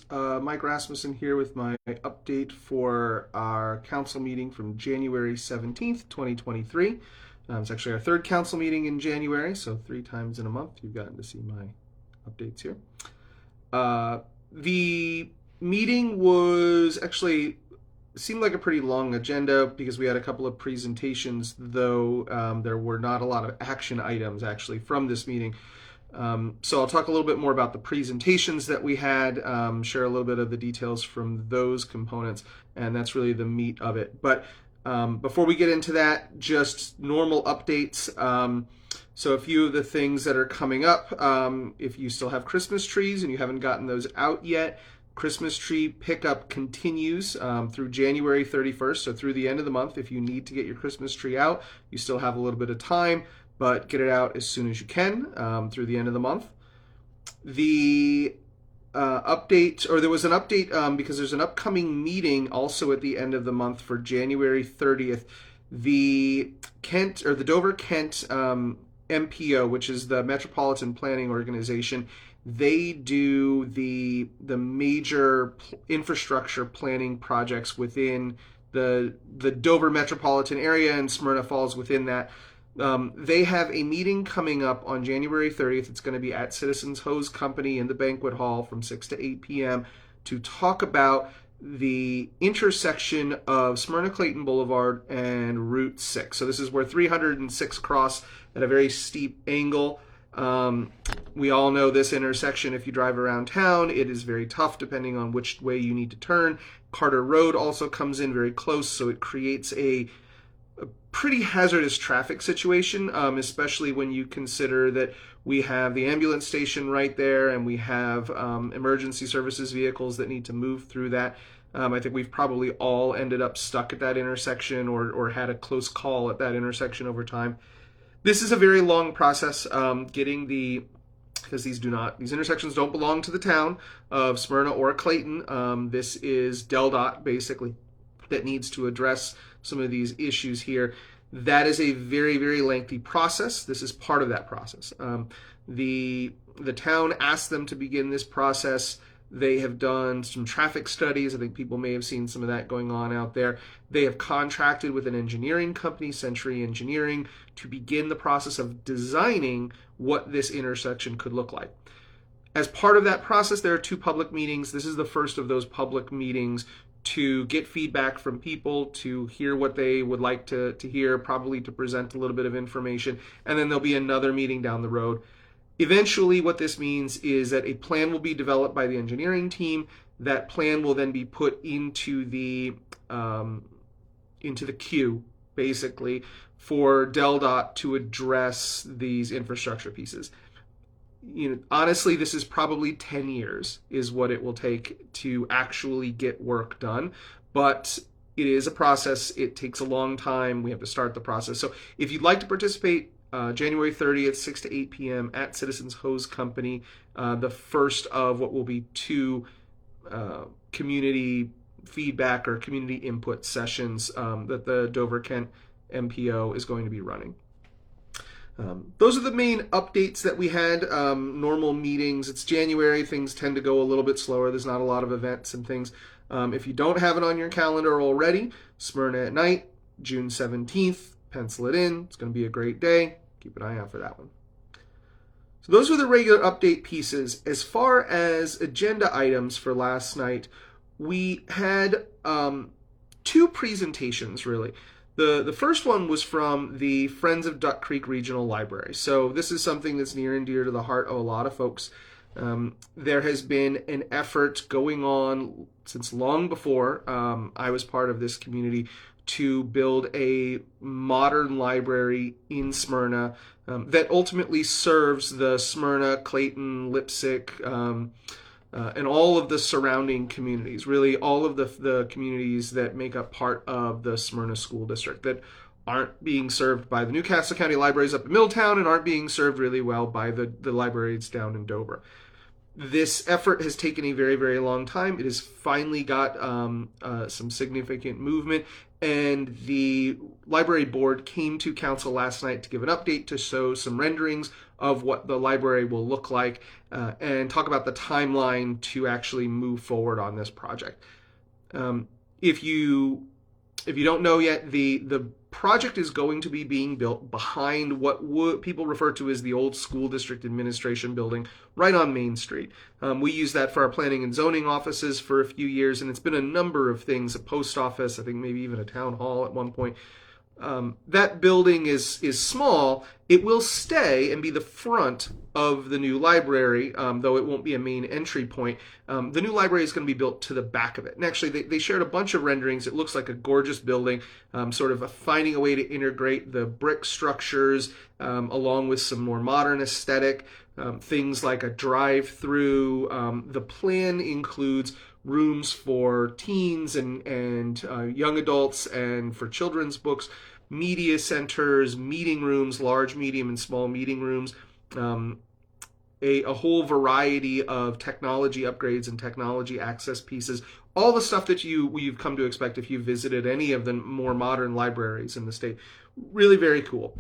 Mike Rasmussen here with my update for our council meeting from January 17th, 2023. It's actually our third council meeting in January, so 3 times in a month you've gotten to see my updates here. The meeting was actually seemed like a pretty long agenda because we had a couple of presentations, though there were not a lot of action items actually from this meeting. So I'll talk a little bit more about the presentations that we had, share a little bit of the details from those components, and that's really the meat of it. But before we get into that, just normal updates. So a few of the things that are coming up, if you still have Christmas trees and you haven't gotten those out yet, Christmas tree pickup continues through January 31st, so through the end of the month. If you need to get your Christmas tree out, you still have a little bit of time, but get it out as soon as you can through the end of the month. The update, or there was an update because there's an upcoming meeting also at the end of the month for January 30th. The Kent or the Dover Kent MPO, which is the Metropolitan Planning Organization, they do the major infrastructure planning projects within the Dover metropolitan area, and Smyrna falls within that. They have a meeting coming up on January 30th. It's going to be at Citizens Hose Company in the banquet hall from 6 to 8 p.m. to talk about the intersection of Smyrna Clayton Boulevard and Route 6. So this is where 306 cross at a very steep angle. We all know this intersection. If you drive around town, it is very tough depending on which way you need to turn. Carter Road also comes in very close, so it creates a pretty hazardous traffic situation, especially when you consider that we have the ambulance station right there and we have emergency services vehicles that need to move through that. I think we've probably all ended up stuck at that intersection or had a close call at that intersection over time. This is a very long process getting because these intersections don't belong to the town of Smyrna or Clayton. This is DelDOT basically that needs to address some of these issues here. That is a very, very lengthy process. This is part of that process. The town asked them to begin this process. They have done some traffic studies. I think people may have seen some of that going on out there. They have contracted with an engineering company, Century Engineering, to begin the process of designing what this intersection could look like. As part of that process, there are 2 public meetings. This is the first of those public meetings to get feedback from people, to hear what they would like to hear, probably to present a little bit of information, and then there'll be another meeting down the road. Eventually, what this means is that a plan will be developed by the engineering team. That plan will then be put into the queue, basically, for DelDOT to address these infrastructure pieces. Honestly, this is probably 10 years is what it will take to actually get work done, but it is a process. It takes a long time. We have to start the process. So if you'd like to participate, January 30th, 6 to 8 p.m. at Citizens Hose Company, the first of what will be 2 community feedback or community input sessions that the Dover Kent MPO is going to be running. Those are the main updates that we had. Normal meetings. It's January. Things tend to go a little bit slower. There's not a lot of events and things. If you don't have it on your calendar already, Smyrna at Night, June 17th. Pencil it in. It's going to be a great day. Keep an eye out for that one. So those were the regular update pieces. As far as agenda items for last night, we had 2 presentations, really. The first one was from the Friends of Duck Creek Regional Library. So this is something that's near and dear to the heart of a lot of folks. There has been an effort going on since long before I was part of this community to build a modern library in Smyrna that ultimately serves the Smyrna, Clayton, Lipsick, and all of the surrounding communities, really all of the communities that make up part of the Smyrna School District that aren't being served by the Newcastle County Libraries up in Middletown and aren't being served really well by the libraries down in Dover. This effort has taken a very, very long time. It has finally got some significant movement, and the library board came to council last night to give an update to show some renderings of what the library will look like, and talk about the timeline to actually move forward on this project. If you don't know yet, the project is going to be being built behind what people refer to as the old school district administration building right on Main Street. We use that for our planning and zoning offices for a few years, and it's been a number of things, a post office, I think maybe even a town hall at one point. That building is small. It will stay and be the front of the new library, though it won't be a main entry point. The new library is going to be built to the back of it. And actually, they shared a bunch of renderings. It looks like a gorgeous building, sort of finding a way to integrate the brick structures along with some more modern aesthetic, things like a drive-through. The plan includes rooms for teens and young adults and for children's books, media centers, meeting rooms, large, medium, and small meeting rooms, a whole variety of technology upgrades and technology access pieces, all the stuff that you've come to expect if you visited any of the more modern libraries in the state. Really very cool.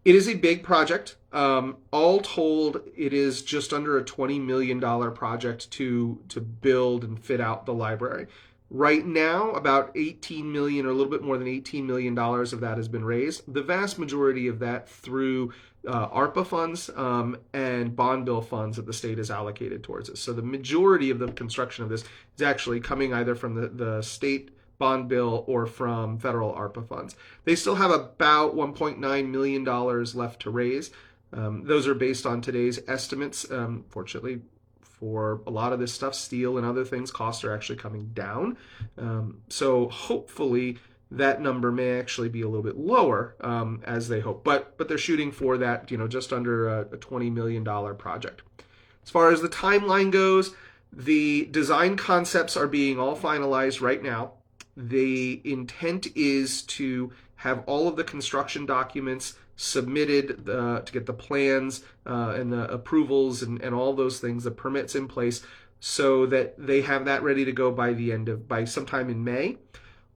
It is a big project. All told, it is just under a $20 million project to build and fit out the library. Right now, about $18 million, or a little bit more than $18 million of that has been raised. The vast majority of that through ARPA funds and bond bill funds that the state has allocated towards it. So the majority of the construction of this is actually coming either from the state bond bill or from federal ARPA funds. They still have about $1.9 million left to raise. Those are based on today's estimates. Fortunately, for a lot of this stuff, steel and other things, costs are actually coming down. So hopefully that number may actually be a little bit lower as they hope. But they're shooting for that, just under a $20 million project. As far as the timeline goes, the design concepts are being all finalized right now. The intent is to have all of the construction documents submitted to get the plans and the approvals and all those things, the permits in place, so that they have that ready to go by sometime in May.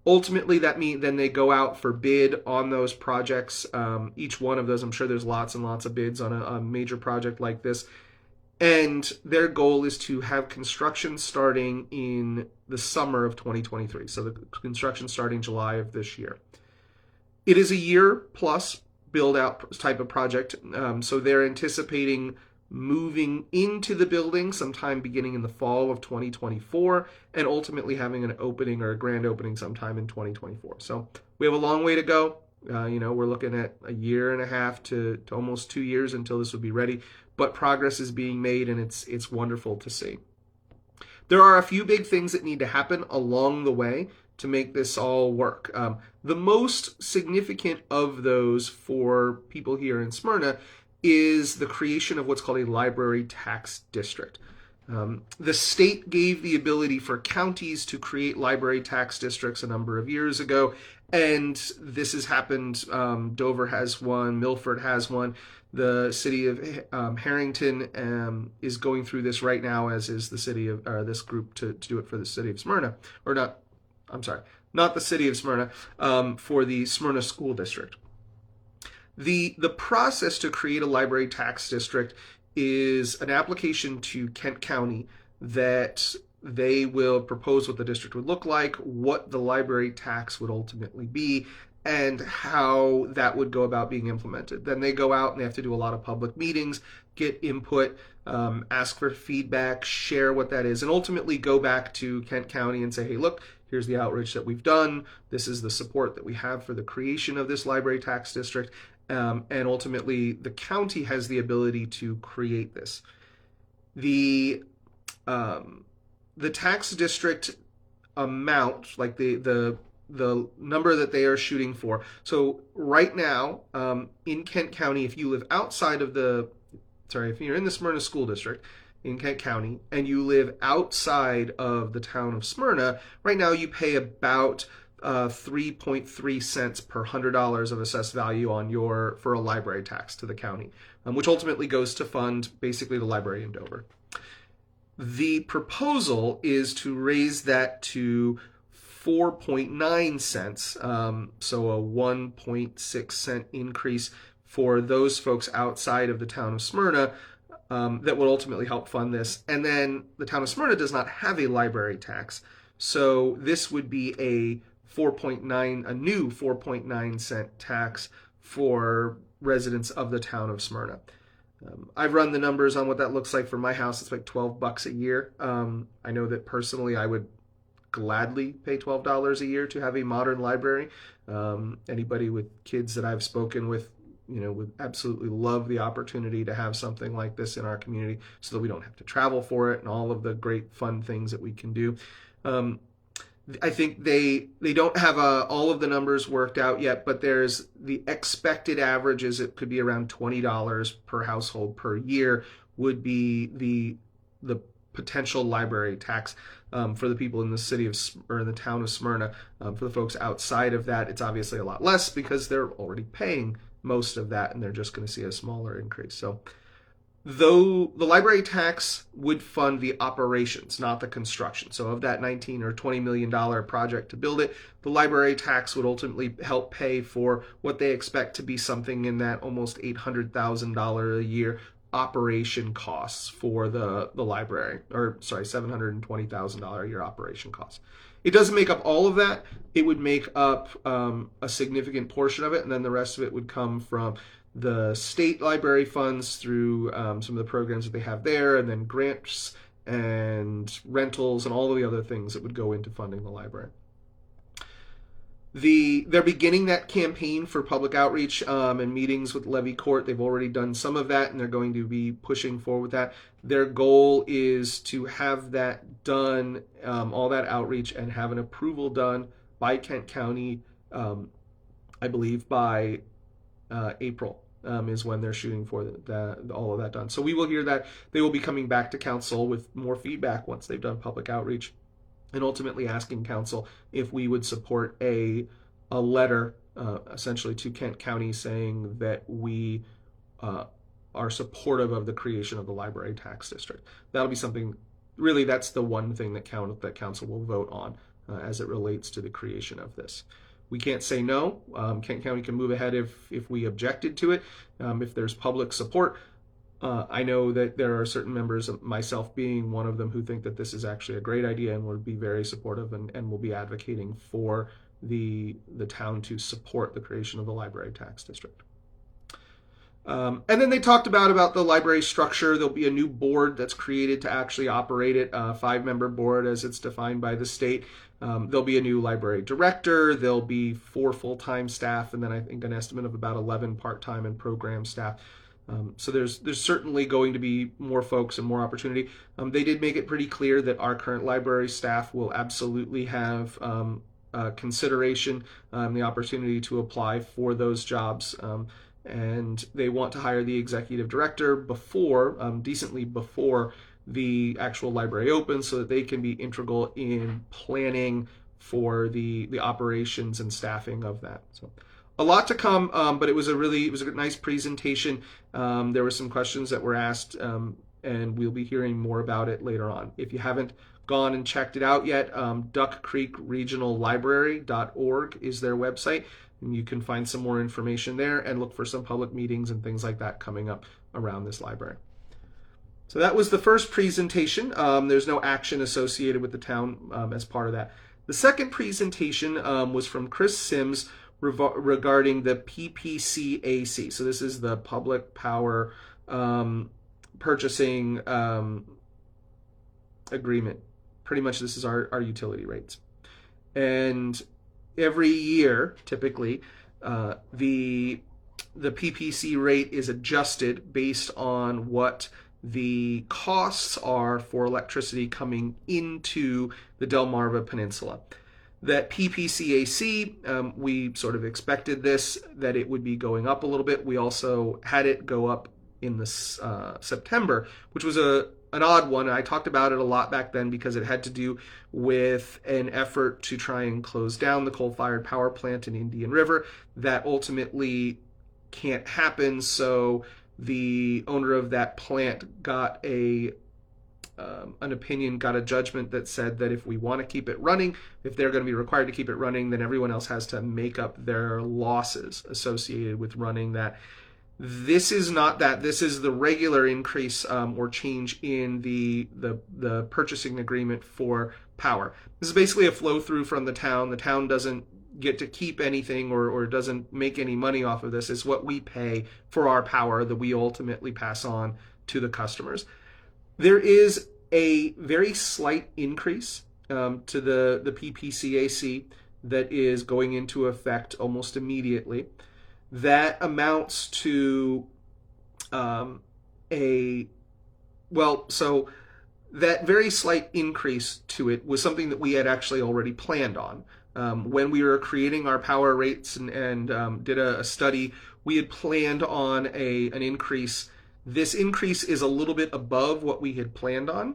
Ultimately, that means then they go out for bid on those projects. Each one of those, I'm sure there's lots and lots of bids on a major project like this. And their goal is to have construction starting in the summer of 2023. So the construction starting July of this year. It is a year plus build out type of project. So they're anticipating moving into the building sometime beginning in the fall of 2024 and ultimately having an opening or a grand opening sometime in 2024. So we have a long way to go. We're looking at a year and a half to almost 2 years until this will be ready, but progress is being made and it's wonderful to see. There are a few big things that need to happen along the way to make this all work. The most significant of those for people here in Smyrna is the creation of what's called a library tax district. The state gave the ability for counties to create library tax districts a number of years ago, and this has happened. Dover has one, Milford has one. The city of Harrington is going through this right now, as is the city of this group to do it for the city of Smyrna, or not. I'm sorry, not the city of Smyrna, for the Smyrna School District. The process to create a library tax district is an application to Kent County that they will propose what the district would look like, what the library tax would ultimately be, and how that would go about being implemented. Then they go out and they have to do a lot of public meetings, get input, ask for feedback, share what that is, and ultimately go back to Kent County and say, hey, look, here's the outreach that we've done. This is the support that we have for the creation of this library tax district. And ultimately, the county has the ability to create this. The tax district amount, like the number that they are shooting for. So right now, in Kent County, if you live outside of if you're in the Smyrna School District in Kent County and you live outside of the town of Smyrna, right now you pay about 3.3 cents per $100 of assessed value for a library tax to the county, which ultimately goes to fund basically the library in Dover. The proposal is to raise that to 4.9 cents, so a 1.6 cent increase for those folks outside of the town of Smyrna that would ultimately help fund this. And then the town of Smyrna does not have a library tax, so this would be a new 4.9 cent tax for residents of the town of Smyrna. I've run the numbers on what that looks like for my house. It's like $12 a year. I know that personally I would gladly pay $12 a year to have a modern library. Anybody with kids that I've spoken with, would absolutely love the opportunity to have something like this in our community so that we don't have to travel for it and all of the great fun things that we can do. I think they don't have all of the numbers worked out yet, but there's the expected averages. It could be around $20 per household per year would be the potential library tax for the people in the city of or in the town of Smyrna. For the folks outside of that, it's obviously a lot less because they're already paying most of that, and they're just going to see a smaller increase. So though the library tax would fund the operations, not the construction. So of that $19 or $20 million project to build it, the library tax would ultimately help pay for what they expect to be something in that almost $800,000 a year operation costs for the library, or sorry, $720,000 a year operation costs. It doesn't make up all of that. It would make up a significant portion of it, and then the rest of it would come from the state library funds through some of the programs that they have there, and then grants and rentals and all of the other things that would go into funding the library. They're beginning that campaign for public outreach and meetings with Levy Court. They've already done some of that, and they're going to be pushing forward with that. Their goal is to have that done, all that outreach, and have an approval done by Kent County, I believe by April is when they're shooting for all of that done. So we will hear that. They will be coming back to council with more feedback once they've done public outreach, and ultimately asking council if we would support a letter essentially to Kent County saying that we are supportive of the creation of the library tax district. That'll be something, really that's the one thing that council will vote on as it relates to the creation of this. We can't say no. Kent County can move ahead if we objected to it, if there's public support. I know that there are certain members, myself being one of them, who think that this is actually a great idea and would be very supportive and will be advocating for the town to support the creation of the library tax district. And then they talked about the library structure. There'll be a new board that's created to actually operate it, a 5-member board as it's defined by the state. There'll be a new library director. There'll be 4 full-time staff, and then I think an estimate of about 11 part-time and program staff. So there's certainly going to be more folks and more opportunity. They did make it pretty clear that our current library staff will absolutely have consideration, the opportunity to apply for those jobs. And they want to hire the executive director decently before the actual library opens, so that they can be integral in planning for the operations and staffing of that. So a lot to come, but it was a nice presentation. There were some questions that were asked, and we'll be hearing more about it later on. If you haven't gone and checked it out yet, duckcreekregionallibrary.org is their website. And you can find some more information there and look for some public meetings and things like that coming up around this library. So that was the first presentation. There's no action associated with the town as part of that. The second presentation was from Chris Sims regarding the PPCAC. So this is the Public Power Purchasing Agreement. Pretty much this is our utility rates. And every year, typically, the PPC rate is adjusted based on what the costs are for electricity coming into the Delmarva Peninsula. That PPCAC, we sort of expected that it would be going up a little bit. We also had it go up in this September, which was an odd one. I talked about it a lot back then because it had to do with an effort to try and close down the coal-fired power plant in Indian River. That ultimately can't happen, so the owner of that plant got a judgment that said that if we want to keep it running, if they're going to be required to keep it running, then everyone else has to make up their losses associated with running that. This is not that. This is the regular increase or change in the purchasing agreement for power. This is basically a flow through from the town. The town doesn't get to keep anything or doesn't make any money off of this. It's what we pay for our power that we ultimately pass on to the customers. There is a very slight increase to the PPCAC that is going into effect almost immediately. That amounts to so that very slight increase to it was something that we had actually already planned on. When we were creating our power rates and did a study, we had planned on an increase. This increase is a little bit above what we had planned on.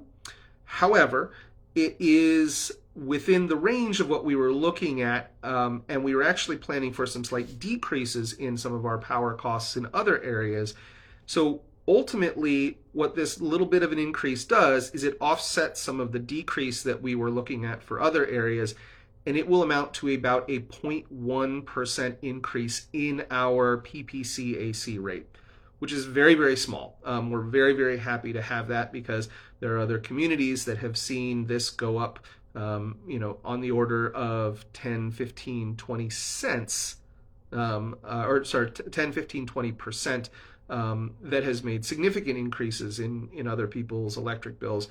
However, it is within the range of what we were looking at, and we were actually planning for some slight decreases in some of our power costs in other areas. So ultimately, what this little bit of an increase does is it offsets some of the decrease that we were looking at for other areas, and it will amount to about a 0.1% increase in our PPCAC rate, which is very, very small. We're very, very happy to have that because there are other communities that have seen this go up on the order of 10, 15, 20 cents, 10, 15, 20%, that has made significant increases in other people's electric bills.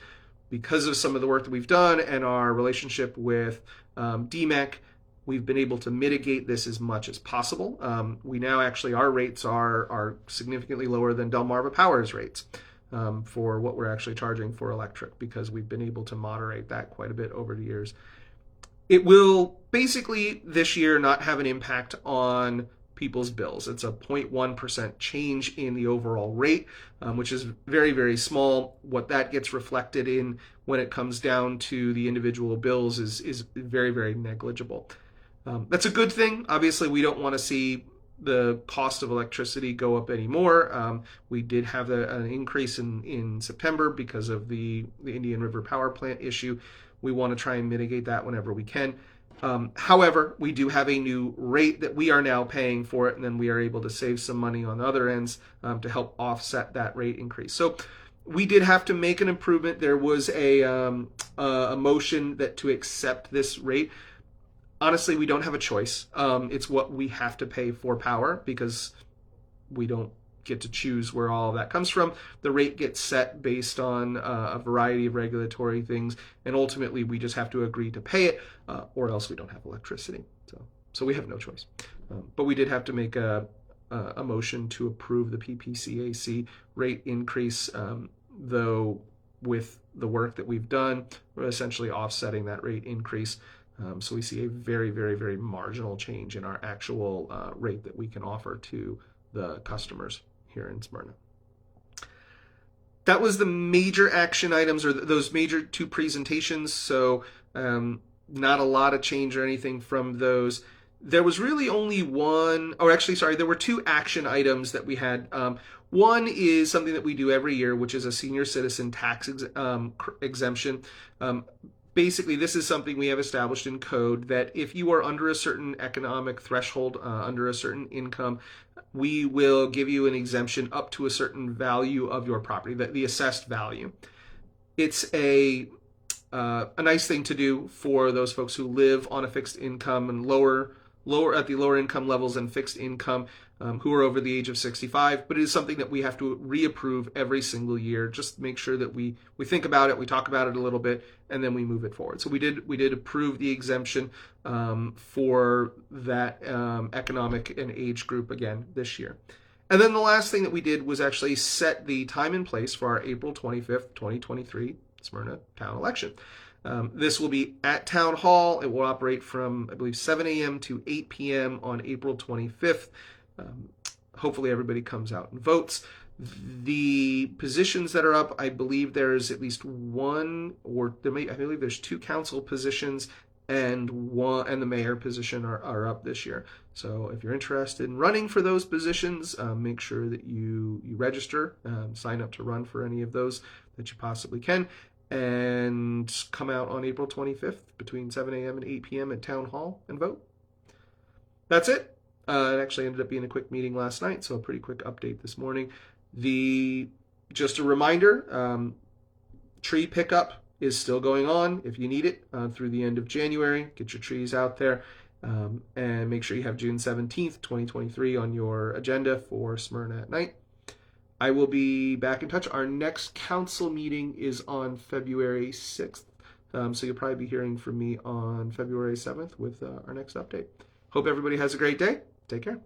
Because of some of the work that we've done and our relationship with DMEC, we've been able to mitigate this as much as possible. We now actually, our rates are significantly lower than Delmarva Power's rates. For what we're actually charging for electric, because we've been able to moderate that quite a bit over the years. It will basically this year not have an impact on people's bills. It's a 0.1% change in the overall rate, which is very, very small. What that gets reflected in when it comes down to the individual bills is very, very negligible. That's a good thing. Obviously, we don't want to see the cost of electricity go up anymore. We did have an increase in September because of the Indian River Power Plant issue. We want to try and mitigate that whenever we can. However, we do have a new rate that we are now paying for it, and then we are able to save some money on the other ends to help offset that rate increase. So we did have to make an improvement. There was a motion to accept this rate. Honestly, we don't have a choice. It's what we have to pay for power because we don't get to choose where all of that comes from. The rate gets set based on a variety of regulatory things, and ultimately we just have to agree to pay it, or else we don't have electricity. So we have no choice. But we did have to make a motion to approve the PPCAC rate increase, though with the work that we've done, we're essentially offsetting that rate increase. So we see a very, very, very marginal change in our actual rate that we can offer to the customers here in Smyrna. That was the major action items, or those major two presentations. So not a lot of change or anything from those. There was really only there were two action items that we had. One is something that we do every year, which is a senior citizen tax exemption. Basically, this is something we have established in code that if you are under a certain economic threshold, under a certain income, we will give you an exemption up to a certain value of your property, the assessed value. It's a nice thing to do for those folks who live on a fixed income and lower at the lower income levels and fixed income, who are over the age of 65, but it is something that we have to reapprove every single year. Just make sure that we think about it, we talk about it a little bit, and then we move it forward. So we did approve the exemption for that economic and age group again this year. And then the last thing that we did was actually set the time and place for our April 25th, 2023 Smyrna town election. This will be at Town Hall. It will operate from, I believe, 7 a.m. to 8 p.m. on April 25th. Hopefully everybody comes out and votes. The positions that are up, I believe there's at least one, I believe there's two council positions and the mayor position are up this year. So if you're interested in running for those positions, make sure that you register, sign up to run for any of those that you possibly can, and come out on April 25th between 7 a.m. and 8 p.m. at Town Hall and vote. That's it. It actually ended up being a quick meeting last night, so a pretty quick update this morning. Just a reminder, tree pickup is still going on if you need it through the end of January. Get your trees out there. And make sure you have June 17th, 2023 on your agenda for Smyrna at Night. I will be back in touch. Our next council meeting is on February 6th. So you'll probably be hearing from me on February 7th with our next update. Hope everybody has a great day. Take care.